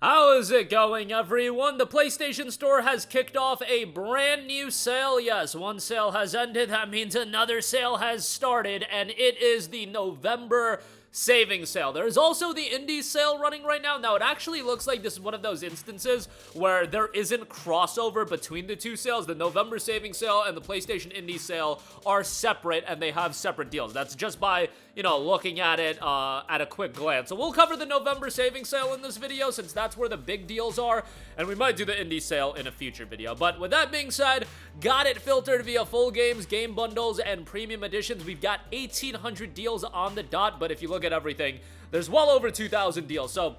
How is it going, everyone? The PlayStation Store has kicked off a brand new sale. Yes, one sale has ended. That means another sale has started, and it is the November savings sale. There is also the indie sale running right now. Now, it actually looks like this is one of those instances where there isn't crossover between the two sales. The November savings sale and the PlayStation indie sale are separate, and they have separate deals. That's just by, looking at it at a quick glance. So we'll cover the November savings sale in this video, since that's where the big deals are, and we might do the indie sale in a future video. But with that being said, got it filtered via full games, game bundles, and premium editions. We've got 1,800 deals on the dot, but if you look at everything, there's well over 2,000 deals. So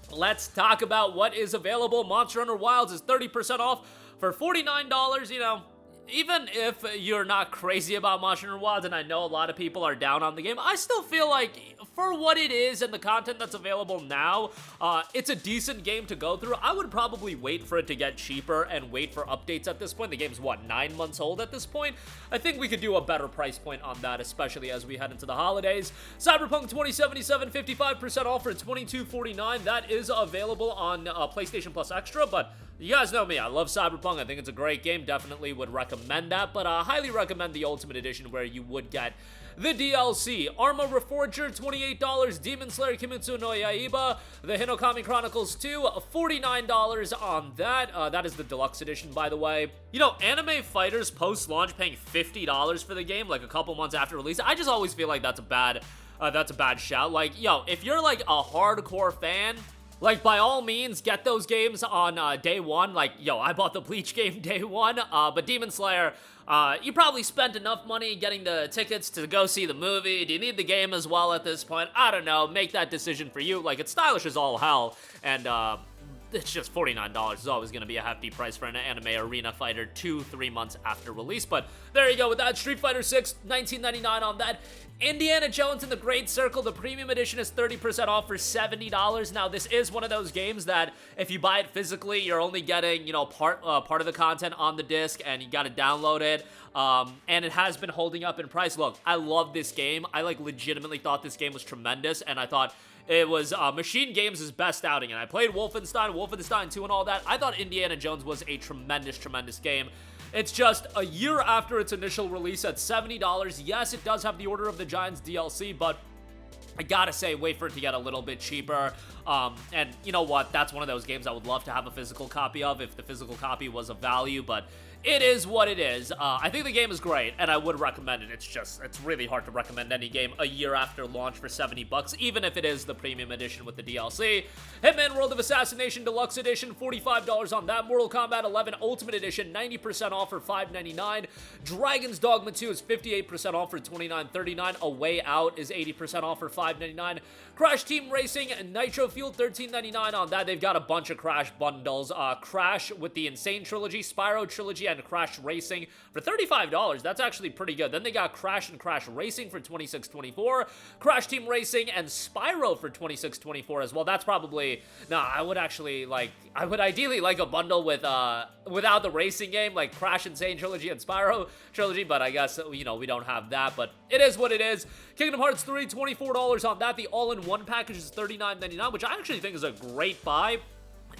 let's talk about what is available. Monster Hunter Wilds is 30% off for $49. Even if you're not crazy about Monster Hunter Wilds, and I know a lot of people are down on the game, I still feel like for what it is and the content that's available now, it's a decent game to go through. I would probably wait for it to get cheaper and wait for updates at this point. The game's, 9 months old at this point? I think we could do a better price point on that, especially as we head into the holidays. Cyberpunk 2077, 55% off for $22.49. That is available on PlayStation Plus Extra, but you guys know me, I love Cyberpunk. I think it's a great game. Definitely would recommend that, but I highly recommend the Ultimate Edition, where you would get the DLC. Arma Reforger, $28. Demon Slayer Kimetsu no Yaiba, The Hinokami Chronicles 2, $49 on that. That is the deluxe edition, by the way. Anime fighters post-launch paying $50 for the game, like a couple months after release. I just always feel like that's a bad shout. Like, if you're like a hardcore fan, like, by all means, get those games on day one. Like, I bought the Bleach game day one, but Demon Slayer, you probably spent enough money getting the tickets to go see the movie. Do you need the game as well at this point? I don't know. Make that decision for you. Like, it's stylish as all hell, and it's just $49. It's always going to be a hefty price for an anime arena fighter 2-3 months after release. But there you go with that. Street Fighter 6, $19.99 on that. Indiana Jones and the Great Circle, the premium edition, is 30% off for $70. Now, this is one of those games that if you buy it physically, you're only getting, part of the content on the disc, and you got to download it. And it has been holding up in price. Look, I love this game. I legitimately thought this game was tremendous, and I thought it was Machine Games' best outing, and I played Wolfenstein 2 and all that. I thought Indiana Jones was a tremendous game. It's just a year after its initial release at $70. Yes, it does have the Order of the Giants DLC, but I gotta say, wait for it to get a little bit cheaper. And you know what? That's one of those games I would love to have a physical copy of if the physical copy was of value, but it is what it is. I think the game is great, and I would recommend it. It's really hard to recommend any game a year after launch for $70, even if it is the premium edition with the DLC. Hitman World of Assassination Deluxe Edition, $45 on that. Mortal Kombat 11 Ultimate Edition, 90% off for $5.99. Dragon's Dogma 2 is 58% off for $29.39. A Way Out is 80% off for $5.99. Crash Team Racing and Nitro Fuel, $13.99 on that. They've got a bunch of Crash bundles. Crash with the Insane Trilogy, Spyro Trilogy, and Crash Racing for $35. That's actually pretty good. Then they got Crash and Crash Racing for $26.24. Crash Team Racing and Spyro for $26.24 as well. That's probably... I would ideally like a bundle with without the racing game, like Crash Insane Trilogy and Spyro Trilogy, but I guess, we don't have that, but it is what it is. Kingdom Hearts 3, $24 on that. The all-in-one package is $39.99, which I actually think is a great buy.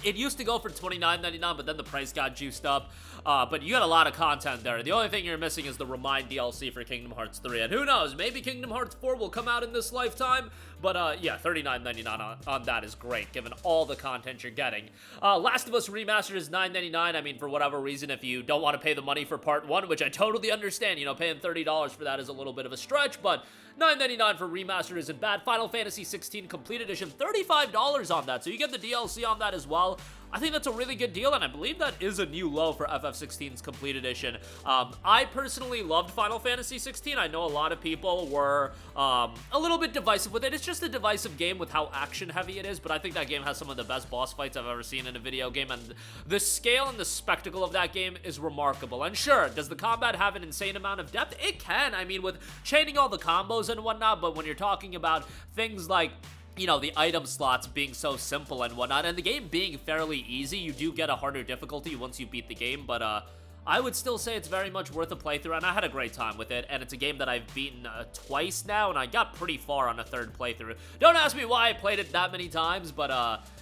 It used to go for $29.99, but then the price got juiced up. But you got a lot of content there. The only thing you're missing is the Remind DLC for Kingdom Hearts 3. And who knows, maybe Kingdom Hearts 4 will come out in this lifetime. But yeah, $39.99 on that is great, given all the content you're getting. Last of Us Remastered is $9.99. I mean, for whatever reason, if you don't want to pay the money for Part 1, which I totally understand, paying $30 for that is a little bit of a stretch, but $9.99 for Remastered isn't bad. Final Fantasy 16 Complete Edition, $35 on that, so you get the DLC on that as well. I think that's a really good deal, and I believe that is a new low for FF16's Complete Edition. I personally loved Final Fantasy 16. I know a lot of people were a little bit divisive with it. It's just a divisive game with how action-heavy it is, but I think that game has some of the best boss fights I've ever seen in a video game, and the scale and the spectacle of that game is remarkable. And sure, does the combat have an insane amount of depth? It can. I mean, with chaining all the combos and whatnot, but when you're talking about things like the item slots being so simple and whatnot, and the game being fairly easy, you do get a harder difficulty once you beat the game, but I would still say it's very much worth a playthrough, and I had a great time with it, and it's a game that I've beaten twice now, and I got pretty far on a third playthrough. Don't ask me why I played it that many times, but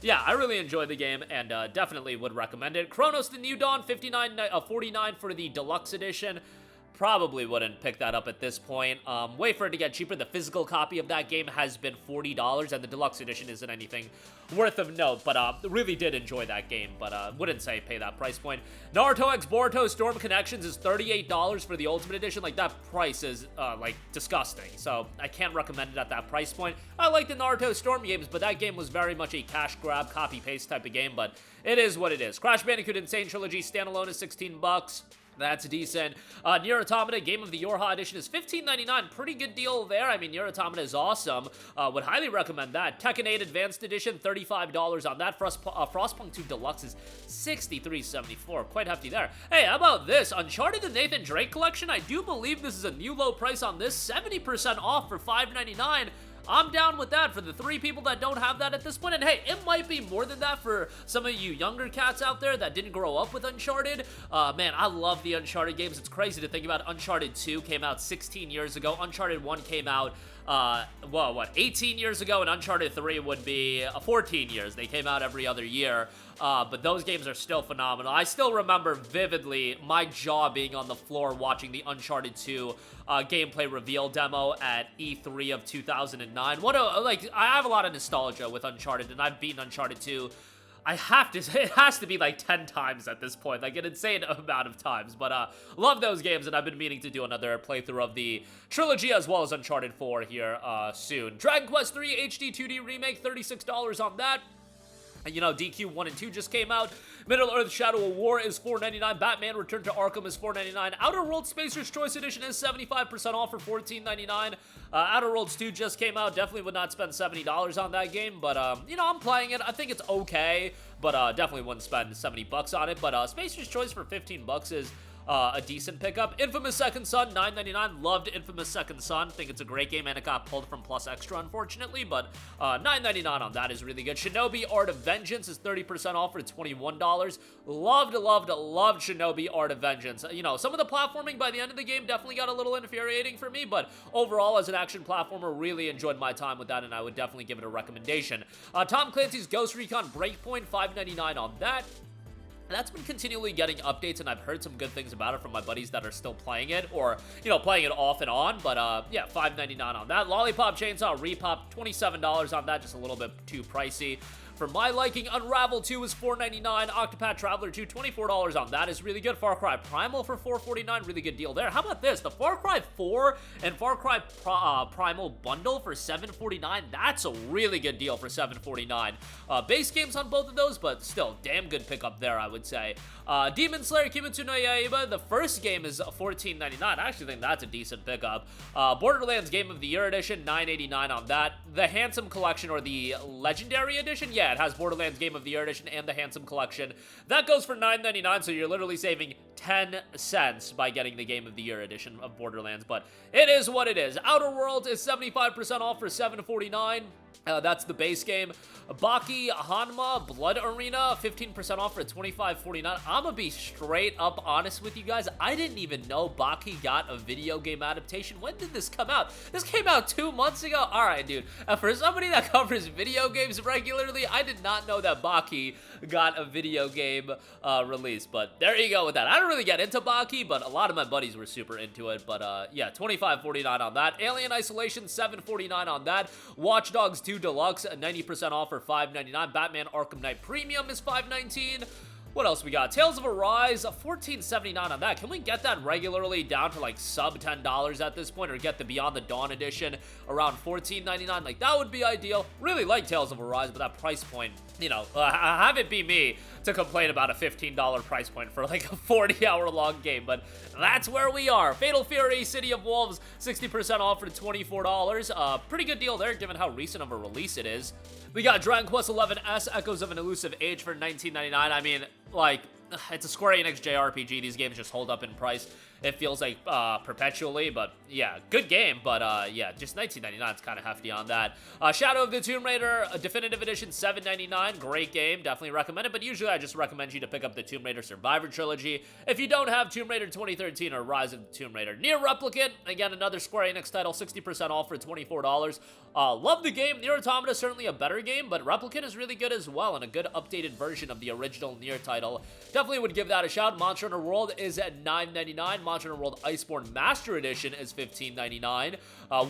yeah, I really enjoyed the game, and definitely would recommend it. Chronos The New Dawn, $59.49 for the deluxe edition. Probably wouldn't pick that up at this point. Wait for it to get cheaper. The physical copy of that game has been $40, and the deluxe edition isn't anything worth of note, but really did enjoy that game, but wouldn't say pay that price point. Naruto X Boruto Storm Connections is $38 for the Ultimate Edition. Like, that price is, like, disgusting, so I can't recommend it at that price point. I like the Naruto Storm games, but that game was very much a cash grab, copy-paste type of game, but it is what it is. Crash Bandicoot Insane Trilogy standalone is $16. That's decent. Nier Automata Game of the Yorha Edition is $15.99. Pretty good deal there. I mean, Nier Automata is awesome. Would highly recommend that. Tekken 8 Advanced Edition, $35 on that. Frostpunk 2 Deluxe is $63.74. Quite hefty there. Hey, how about this? Uncharted the Nathan Drake Collection. I do believe this is a new low price on this. 70% off for $5.99. I'm down with that for the 3 people that don't have that at this point. And hey, it might be more than that for some of you younger cats out there that didn't grow up with Uncharted. Man, I love the Uncharted games. It's crazy to think about. Uncharted 2 came out 16 years ago. Uncharted 1 came out, 18 years ago, and Uncharted 3 would be 14 years. They came out every other year. But those games are still phenomenal. I still remember vividly my jaw being on the floor watching the Uncharted 2 gameplay reveal demo at E3 of 2009. I have a lot of nostalgia with Uncharted, and I've beaten Uncharted 2. I have to say, it has to be like 10 times at this point, like an insane amount of times, but love those games, and I've been meaning to do another playthrough of the trilogy as well as Uncharted 4 here soon. Dragon Quest 3 HD 2D Remake, $36 on that. You know, DQ 1 and 2 just came out. Middle-earth Shadow of War is $4.99. Batman Return to Arkham is $4.99. Outer Worlds Spacer's Choice Edition is 75% off for $14.99. Outer Worlds 2 just came out. Definitely would not spend $70 on that game, but, you know, I'm playing it. I think it's okay, but definitely wouldn't spend $70 on it. But Spacer's Choice for $15 is a decent pickup. Infamous Second Son, $9.99. Loved Infamous Second Son. Think it's a great game, and it got pulled from Plus Extra, unfortunately, but $9.99 on that is really good. Shinobi Art of Vengeance is 30% off for $21. Loved Shinobi Art of Vengeance. You know, some of the platforming by the end of the game definitely got a little infuriating for me, but overall, as an action platformer, really enjoyed my time with that, and I would definitely give it a recommendation. Tom Clancy's Ghost Recon Breakpoint, $5.99 on that. That's been continually getting updates, and I've heard some good things about it from my buddies that are still playing it, or, you know, playing it off and on, but, yeah, $5.99 on that. Lollipop Chainsaw Repop, $27 on that, just a little bit too pricey. For my liking, Unravel 2 is $4.99. Octopath Traveler 2, $24 on that is really good. Far Cry Primal for $4.49, really good deal there. How about this? The Far Cry 4 and Far Cry Primal bundle for $7.49. That's a really good deal for $7.49. Base games on both of those, but still, damn good pickup there, I would say. Demon Slayer Kimetsu no Yaiba, the first game is $14.99. I actually think that's a decent pickup. Borderlands Game of the Year Edition, $9.89 on that. The Handsome Collection, or the Legendary Edition, yeah, it has Borderlands Game of the Year Edition and the Handsome Collection. That goes for $9.99, so you're literally saving 10 cents by getting the Game of the Year Edition of Borderlands, but it is what it is. Outer Worlds is 75% off for $7.49. That's the base game. Baki Hanma Blood Arena, 15% off for $25.49. I'm gonna be straight up honest with you guys. I didn't even know Baki got a video game adaptation. When did this come out? This came out 2 months ago? Alright, dude. For somebody that covers video games regularly, I did not know that Baki got a video game release. But there you go with that. I don't really get into Baki, but a lot of my buddies were super into it. But yeah, $25.49 on that. Alien Isolation, $7.49 on that. Watch Dogs 2 Deluxe, 90% off for $5.99. Batman Arkham Knight Premium is $5.19. What else we got? Tales of Arise, $14.79 on that. Can we get that regularly down to like sub $10 at this point, or get the Beyond the Dawn edition around $14.99? Like, that would be ideal. Really like Tales of Arise, but that price point, you know, have it be me to complain about a $15 price point for like a 40-hour-long game, but that's where we are. Fatal Fury City of Wolves, 60% off for $24. Pretty good deal there, given how recent of a release it is. We got Dragon Quest XI S Echoes of an Elusive Age for $19.99. I mean, like, it's a Square Enix JRPG. These games just hold up in price. it feels like perpetually, but yeah, good game, but yeah, just $19.99 is kind of hefty on that. Shadow of the Tomb Raider Definitive Edition, $7.99, great game, definitely recommend it, but usually I just recommend you to pick up the Tomb Raider Survivor Trilogy if you don't have Tomb Raider 2013 or Rise of the Tomb Raider. Nier Replicant, again, another Square Enix title, 60% off for $24. Love the game. Nier Automata is certainly a better game, but Replicant is really good as well, and a good updated version of the original Nier title. Definitely would give that a shout. Monster Hunter World is at $9.99. Monster Hunter World Iceborne Master Edition is $15.99.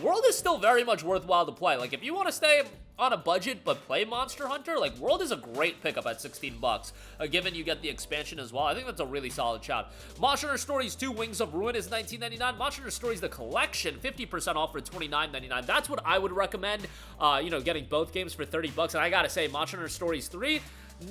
World is still very much worthwhile to play. Like, if you want to stay on a budget but play Monster Hunter, like, World is a great pickup at $16, given you get the expansion as well. I think that's a really solid shout. Monster Hunter Stories 2 Wings of Ruin is $19.99. Monster Hunter Stories The Collection, 50% off for $29.99. That's what I would recommend, you know, getting both games for $30. And I gotta say, Monster Hunter Stories 3,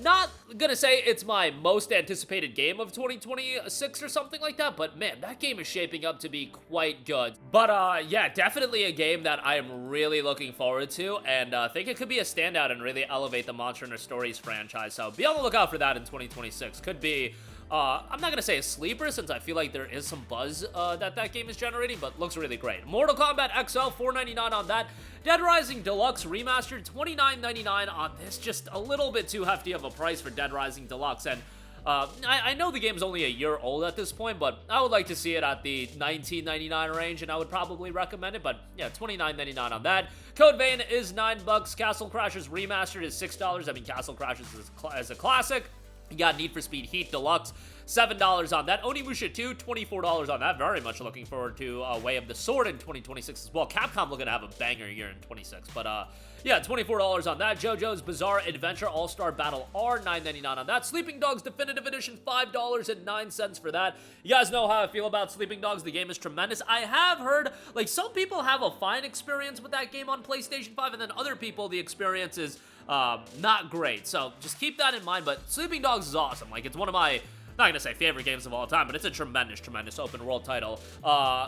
not gonna say it's my most anticipated game of 2026 or something like that, but man, that game is shaping up to be quite good. But yeah, definitely a game that I am really looking forward to, and think it could be a standout and really elevate the Monster Hunter Stories franchise, so be on the lookout for that in 2026. Could be, I'm not gonna say a sleeper, since I feel like there is some buzz that game is generating, but looks really great. Mortal Kombat XL, $4.99 on that. Dead Rising Deluxe Remastered, $29.99 on this. Just a little bit too hefty of a price for Dead Rising Deluxe, and I know the game's only a year old at this point, but I would like to see it at the $19.99 range, and I would probably recommend it, but yeah, $29.99 on that. Code Vein is $9. Castle Crashers Remastered is $6. I mean, Castle Crashers is a classic. You got Need for Speed Heat Deluxe, $7 on that. Onimusha 2, $24 on that. Very much looking forward to Way of the Sword in 2026 as well. Capcom looking to have a banger year in 26, but yeah, $24 on that. JoJo's Bizarre Adventure All-Star Battle R, $9.99 on that. Sleeping Dogs Definitive Edition, $5.09 for that. You guys know how I feel about Sleeping Dogs. The game is tremendous. I have heard, like, some people have a fine experience with that game on PlayStation 5, and then other people, the experience is not great. So just keep that in mind, but Sleeping Dogs is awesome. Like, it's one of my, not gonna say favorite games of all time, but it's a tremendous open world title.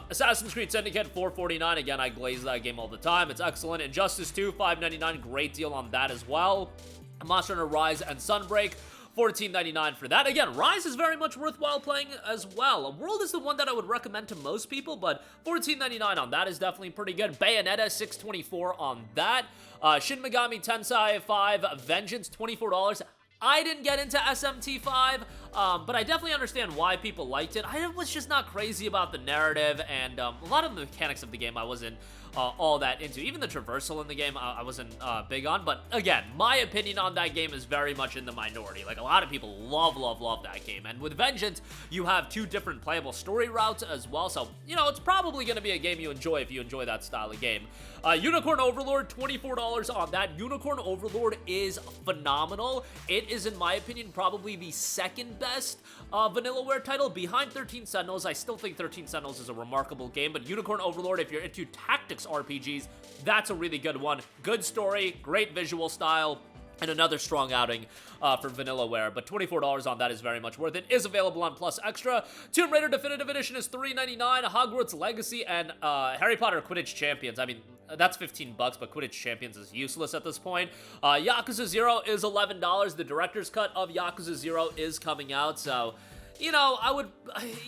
Assassin's Creed Syndicate, $4.49. Again, I glaze that game all the time. It's excellent. Injustice 2, $5.99. Great deal on that as well. Monster Hunter Rise and Sunbreak, $14.99 for that. Again, Rise is very much worthwhile playing as well. World is the one that I would recommend to most people, but $14.99 on that is definitely pretty good. Bayonetta, $6.24 on that. Shin Megami Tensei 5 Vengeance, $24. I didn't get into SMT5, but I definitely understand why people liked it. I was just not crazy about the narrative, and a lot of the mechanics of the game I wasn't all that into. Even the traversal in the game I wasn't big on, but again, my opinion on that game is very much in the minority. Like, a lot of people love that game, and with Vengeance, you have two different playable story routes as well, so, you know, it's probably going to be a game you enjoy if you enjoy that style of game. Unicorn Overlord, $24 on that. Unicorn Overlord is phenomenal. It is, in my opinion, probably the second best Vanillaware title behind 13 Sentinels. I still think 13 Sentinels is a remarkable game, but Unicorn Overlord, if you're into tactics RPGs, that's a really good one. Good story, great visual style, and another strong outing for Vanillaware, but $24 on that is very much worth it. Is available on Plus Extra. Tomb Raider Definitive Edition is $3.99. Hogwarts Legacy and Harry Potter Quidditch Champions. I mean, that's $15, but Quidditch Champions is useless at this point. Yakuza 0 is $11. The director's cut of Yakuza 0 is coming out, so, you know, I would,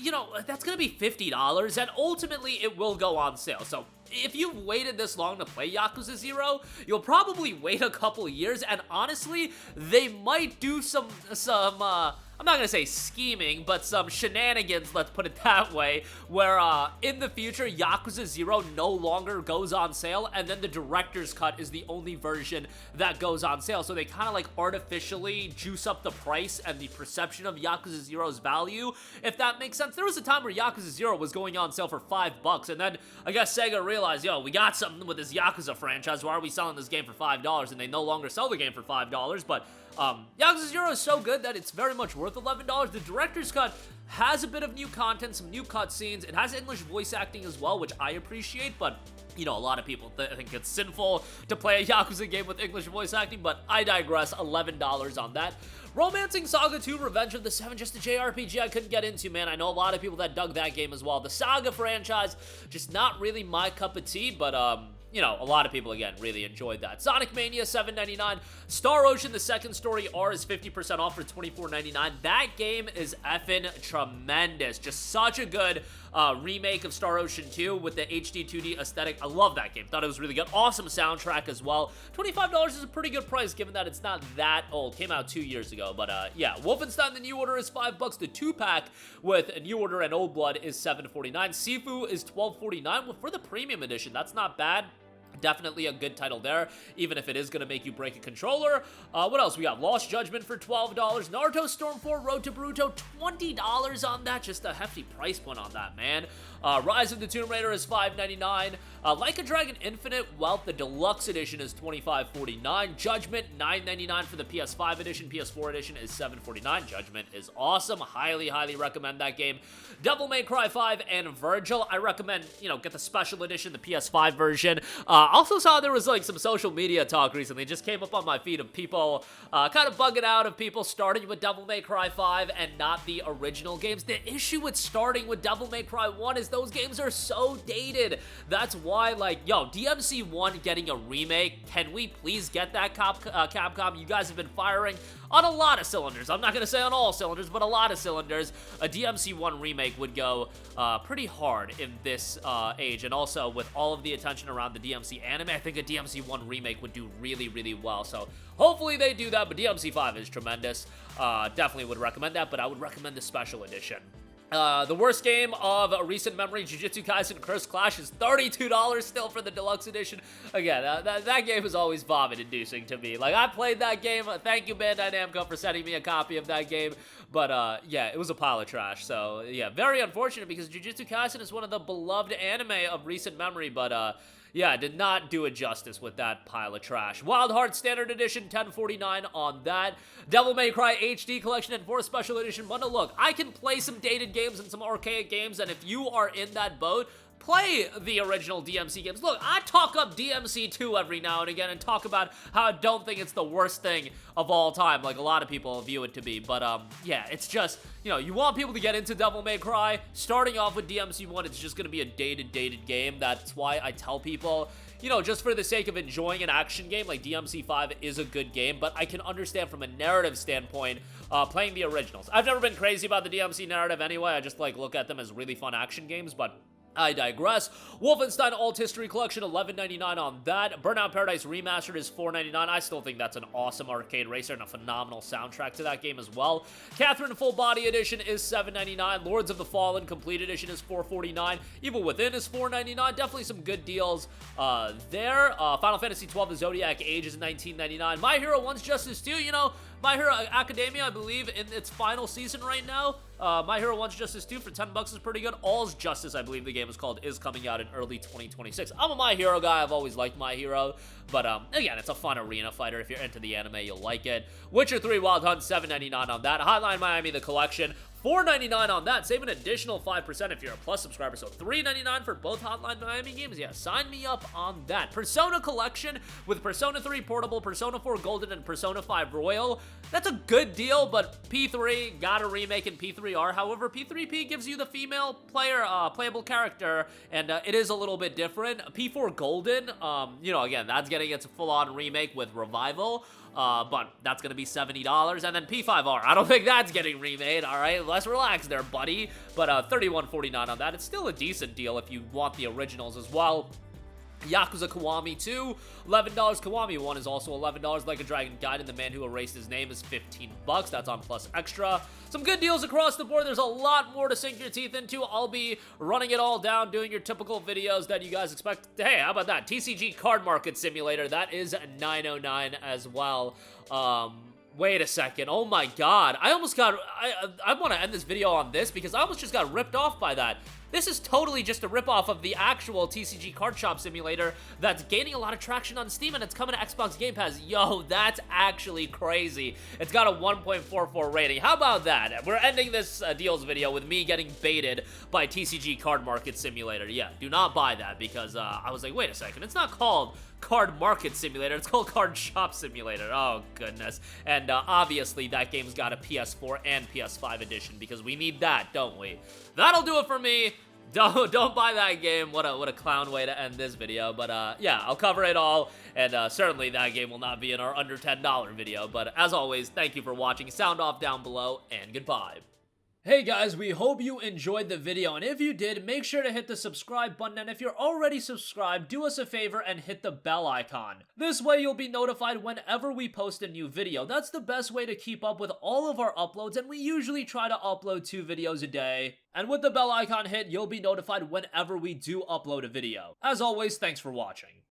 you know, that's gonna be $50, and ultimately it will go on sale. So if you've waited this long to play Yakuza 0, you'll probably wait a couple years, and honestly, they might do some I'm not gonna say scheming, but some shenanigans, let's put it that way, where in the future, Yakuza 0 no longer goes on sale, and then the director's cut is the only version that goes on sale. So they kind of like artificially juice up the price and the perception of Yakuza 0's value, if that makes sense. There was a time where Yakuza 0 was going on sale for $5, and then I guess Sega realized, yo, we got something with this Yakuza franchise, why are we selling this game for $5? And they no longer sell the game for $5, but Yakuza 0 is so good that it's very much worth $11. The director's cut has a bit of new content, some new cutscenes. It has English voice acting as well, which I appreciate, but, you know, a lot of people think it's sinful to play a Yakuza game with English voice acting, but I digress. $11 on that. Romancing Saga 2 Revenge of the Seven, just a JRPG I couldn't get into, man. I know a lot of people that dug that game as well. The Saga franchise, just not really my cup of tea, but, you know, a lot of people, again, really enjoyed that. Sonic Mania, $7.99. Star Ocean, the second story R is 50% off for $24.99. That game is effing tremendous. Just such a good remake of Star Ocean 2 with the HD 2D aesthetic. I love that game. Thought it was really good. Awesome soundtrack as well. $25 is a pretty good price given that it's not that old. Came out 2 years ago. But yeah, Wolfenstein The New Order is $5. The 2-pack with a New Order and Old Blood is $7.49. Sifu is $12.49. Well, for the premium edition, that's not bad. Definitely a good title there, even if it is going to make you break a controller. What else? We got Lost Judgment for $12. Naruto Storm 4 Road to Boruto, $20 on that. Just a hefty price point on that, man. Rise of the Tomb Raider is $5.99. Like a Dragon Infinite Wealth, the Deluxe Edition is $25.49. Judgment, $9.99 for the PS5 edition. PS4 edition is $7.49. Judgment is awesome. Highly, highly recommend that game. Devil May Cry 5 and Virgil, I recommend, you know, get the special edition, the PS5 version. Also saw there was, like, some social media talk recently. Just came up on my feed of people kind of bugging out of people starting with Devil May Cry 5 and not the original games. The issue with starting with Devil May Cry 1 is those games are so dated. That's why, like, yo, DMC 1 getting a remake, can we please get that, Capcom? You guys have been firing on a lot of cylinders. I'm not going to say on all cylinders, but a lot of cylinders. A DMC 1 remake would go pretty hard in this age. And also, with all of the attention around the DMC anime, I think a DMC 1 remake would do really, really well. So, hopefully they do that, but DMC 5 is tremendous. Definitely would recommend that, but I would recommend the special edition. The worst game of recent memory, Jujutsu Kaisen Curse Clash, is $32 still for the deluxe edition. Again, that game is always vomit-inducing to me. Like, I played that game. Thank you, Bandai Namco, for sending me a copy of that game. But, yeah, it was a pile of trash. So, yeah, very unfortunate because Jujutsu Kaisen is one of the beloved anime of recent memory. But, yeah, did not do it justice with that pile of trash. Wild Heart Standard Edition, $10.49 on that. Devil May Cry HD Collection and 4 Special Edition bundle. Look, I can play some dated games and some archaic games, and if you are in that boat, play the original DMC games. Look, I talk up DMC 2 every now and again and talk about how I don't think it's the worst thing of all time, like a lot of people view it to be. But, yeah, it's just, you know, you want people to get into Devil May Cry. Starting off with DMC 1, it's just going to be a dated game. That's why I tell people, you know, just for the sake of enjoying an action game, like DMC 5 is a good game, but I can understand from a narrative standpoint playing the originals. I've never been crazy about the DMC narrative anyway. I just, like, look at them as really fun action games, but I digress. Wolfenstein Alt History Collection, $11.99 on that. Burnout Paradise Remastered is $4.99. I still think that's an awesome arcade racer and a phenomenal soundtrack to that game as well. Catherine Full Body Edition is $7.99. Lords of the Fallen Complete Edition is $4.49. Evil Within is $4.99. Definitely some good deals there. Final Fantasy XII The Zodiac Age is $19.99. My Hero One's Justice 2, you know, My Hero Academia, I believe, in its final season right now. My Hero One's Justice 2 for $10 is pretty good. All's Justice, I believe the game is called, is coming out in early 2026. I'm a My Hero guy. I've always liked My Hero. But, again, it's a fun arena fighter. If you're into the anime, you'll like it. Witcher 3 Wild Hunt, $7.99 on that. Hotline Miami, the collection, $4.99 on that. Save an additional 5% if you're a Plus subscriber. So $3.99 for both Hotline Miami games. Yeah, sign me up on that. Persona Collection with Persona 3 Portable, Persona 4 Golden, and Persona 5 Royal. That's a good deal, but P3 got a remake in P3R. However, P3P gives you the female playable character, and it is a little bit different. P4 Golden, you know, again, that's getting its full-on remake with Revival. But that's going to be $70. And then P5R, I don't think that's getting remade, all right? Let's relax there, buddy. But $31.49 on that. It's still a decent deal if you want the originals as well. Yakuza Kiwami 2, $11. Kiwami 1 is also $11. Like a Dragon Gaiden, The Man Who Erased His Name is $15. That's on Plus Extra. Some good deals across the board. There's a lot more to sink your teeth into. I'll be running it all down, doing your typical videos that you guys expect. Hey, how about that? TCG Card Market Simulator. That is $9.09 as well. Wait a second. Oh my god. I almost got... I want to end this video on this because I almost just got ripped off by that. This is totally just a ripoff of the actual TCG Card Shop Simulator that's gaining a lot of traction on Steam, and it's coming to Xbox Game Pass. Yo, that's actually crazy. It's got a 1.44 rating. How about that? We're ending this deals video with me getting baited by TCG Card Market Simulator. Yeah, do not buy that because I was like, wait a second. It's not called Card Market Simulator. It's called Card Shop Simulator. Oh, goodness. And obviously, that game's got a PS4 and PS5 edition because we need that, don't we? That'll do it for me. Don't buy that game. What a clown way to end this video. But yeah, I'll cover it all, and certainly that game will not be in our under $10 video. But as always, thank you for watching. Sound off down below, and goodbye. Hey guys, we hope you enjoyed the video, and if you did, make sure to hit the subscribe button, and if you're already subscribed, do us a favor and hit the bell icon. This way you'll be notified whenever we post a new video. That's the best way to keep up with all of our uploads, and we usually try to upload 2 videos a day. And with the bell icon hit, you'll be notified whenever we do upload a video. As always, thanks for watching.